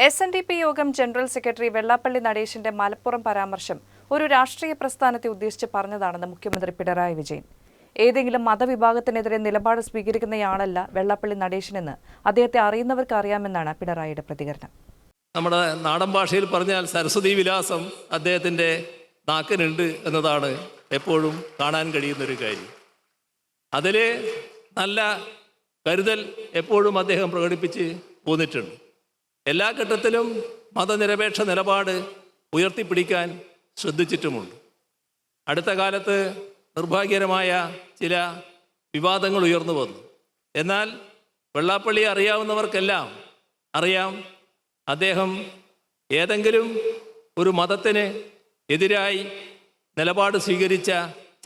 SNDP യോഗം general secretary Vellappally നടേശന്റെ Malappuram പരാമർശം ഒരു രാഷ്ട്രീയ പ്രസ്ഥാനത്തെ ഉദ്ദേശിച്ച് പറഞ്ഞതാണെന്ന് മുഖ്യമന്ത്രി പിണറായി വിജയൻ. ഏതെങ്കിലും മതവിഭാഗത്തിനെതിരെ നിലപാട് സ്വീകരിക്കുന്നയാളല്ല വെള്ളാപ്പള്ളി നടേശനെന്ന് അദ്ദേഹത്തെ അറിയുന്നവർക്ക് അറിയാമെന്നാണ് പിണറായിയുടെ പ്രതികരണം. നമ്മുടെ നാടൻ ഭാഷയിൽ പറഞ്ഞാൽ സരസ്വതി വിലാസം അദ്ദേഹത്തിൻ്റെ നാക്കിനുണ്ട് എന്നതാണ് എപ്പോഴും കാണാൻ കഴിയുന്നൊരു കാര്യം. അതിൽ നല്ല കരുതൽ എപ്പോഴും അദ്ദേഹം പ്രകടിപ്പിച്ച് പോന്നിട്ടുണ്ട്. എല്ലാ ഘട്ടത്തിലും മതനിരപേക്ഷ നിലപാട് ഉയർത്തിപ്പിടിക്കാൻ ശ്രദ്ധിച്ചിട്ടുമുണ്ട്. അടുത്ത കാലത്ത് നിർഭാഗ്യകരമായ ചില വിവാദങ്ങൾ ഉയർന്നു വന്നു. എന്നാൽ വെള്ളാപ്പള്ളി അറിയാവുന്നവർക്കെല്ലാം അറിയാം, അദ്ദേഹം ഏതെങ്കിലും ഒരു മതത്തിന് എതിരായി നിലപാട് സ്വീകരിച്ച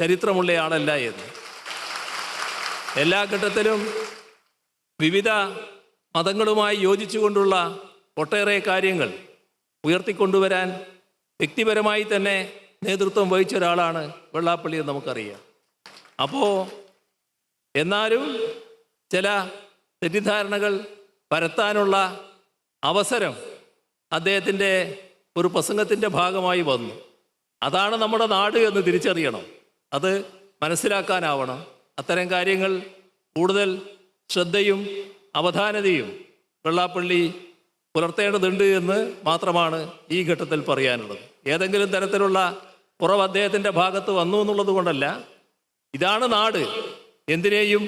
ചരിത്രമുള്ളയാളല്ല എന്ന്. എല്ലാ ഘട്ടത്തിലും വിവിധ മതങ്ങളുമായി യോജിച്ചുകൊണ്ടുള്ള ഒട്ടേറെ കാര്യങ്ങൾ ഉയർത്തിക്കൊണ്ടുവരാൻ വ്യക്തിപരമായി തന്നെ നേതൃത്വം വഹിച്ച ഒരാളാണ് വെള്ളാപ്പള്ളി എന്ന് നമുക്കറിയാം. അപ്പോൾ എന്നാലും ചില തെറ്റിദ്ധാരണകൾ പരത്താനുള്ള അവസരം അദ്ദേഹത്തിൻ്റെ ഒരു പ്രസംഗത്തിൻ്റെ ഭാഗമായി വന്നു. അതാണ് നമ്മുടെ നാട് എന്ന് തിരിച്ചറിയണം, അത് മനസ്സിലാക്കാനാവണം. അത്തരം കാര്യങ്ങൾ കൂടുതൽ ശ്രദ്ധയും അവധാനതയും വെള്ളാപ്പള്ളി പുലർത്തേണ്ടതുണ്ട് എന്ന് മാത്രമാണ് ഈ ഘട്ടത്തിൽ പറയാനുള്ളത്. ഏതെങ്കിലും തരത്തിലുള്ള കുറവ് അദ്ദേഹത്തിൻ്റെ ഭാഗത്ത് വന്നു എന്നുള്ളത് കൊണ്ടല്ല. ഇതാണ് നാട്. എന്തിനേയും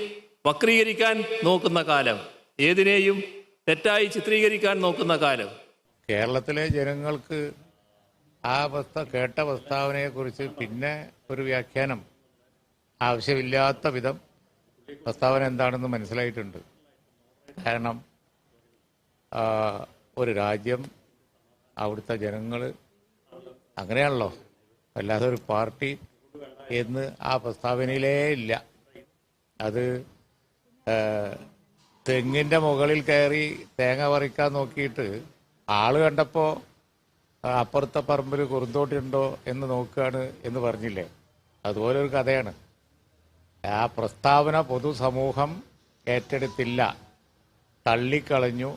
വക്രീകരിക്കാൻ നോക്കുന്ന കാലം, ഏതിനേയും തെറ്റായി ചിത്രീകരിക്കാൻ നോക്കുന്ന കാലം. കേരളത്തിലെ ജനങ്ങൾക്ക് ആ കേട്ട പ്രസ്താവനയെക്കുറിച്ച് പിന്നെ ഒരു വ്യാഖ്യാനം ആവശ്യമില്ലാത്ത വിധം പ്രസ്താവന എന്താണെന്ന് മനസ്സിലായിട്ടുണ്ട്. കാരണം ഒരു രാജ്യം, അവിടുത്തെ ജനങ്ങൾ അങ്ങനെയാണല്ലോ, അല്ലാതെ ഒരു പാർട്ടി എന്ന് ആ പ്രസ്താവനയിലേ ഇല്ല. അത് തെങ്ങിൻ്റെ മുകളിൽ കയറി തേങ്ങ പറിക്കാൻ നോക്കിയിട്ട് ആള് കണ്ടപ്പോൾ അപ്പുറത്തെ പറമ്പിൽ കുറുന്തോട്ടിയുണ്ടോ എന്ന് നോക്കുകയാണ് എന്ന് പറഞ്ഞില്ലേ, അതുപോലെ ഒരു കഥയാണ്. ആ പ്രസ്താവന പൊതുസമൂഹം ഏറ്റെടുത്തില്ല, തള്ളിക്കളഞ്ഞു,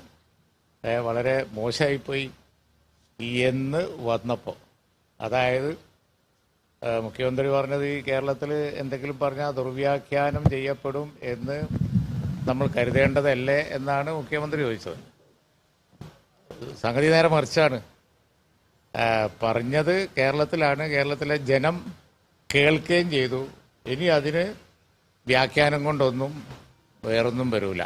വളരെ മോശമായിപ്പോയി എന്ന് വന്നപ്പോൾ, അതായത് മുഖ്യമന്ത്രി പറഞ്ഞത് ഈ കേരളത്തിൽ എന്തെങ്കിലും പറഞ്ഞാൽ ദുർവ്യാഖ്യാനം ചെയ്യപ്പെടും എന്ന് നമ്മൾ കരുതേണ്ടതല്ലേ എന്നാണ് മുഖ്യമന്ത്രി ചോദിച്ചത്. സംഗതി നേരെ മറിച്ചാണ്. പറഞ്ഞത് കേരളത്തിലാണ്, കേരളത്തിലെ ജനം കേൾക്കുകയും ചെയ്തു. ഇനി അതിന് വ്യാഖ്യാനം കൊണ്ടൊന്നും വേറൊന്നും വരില്ല.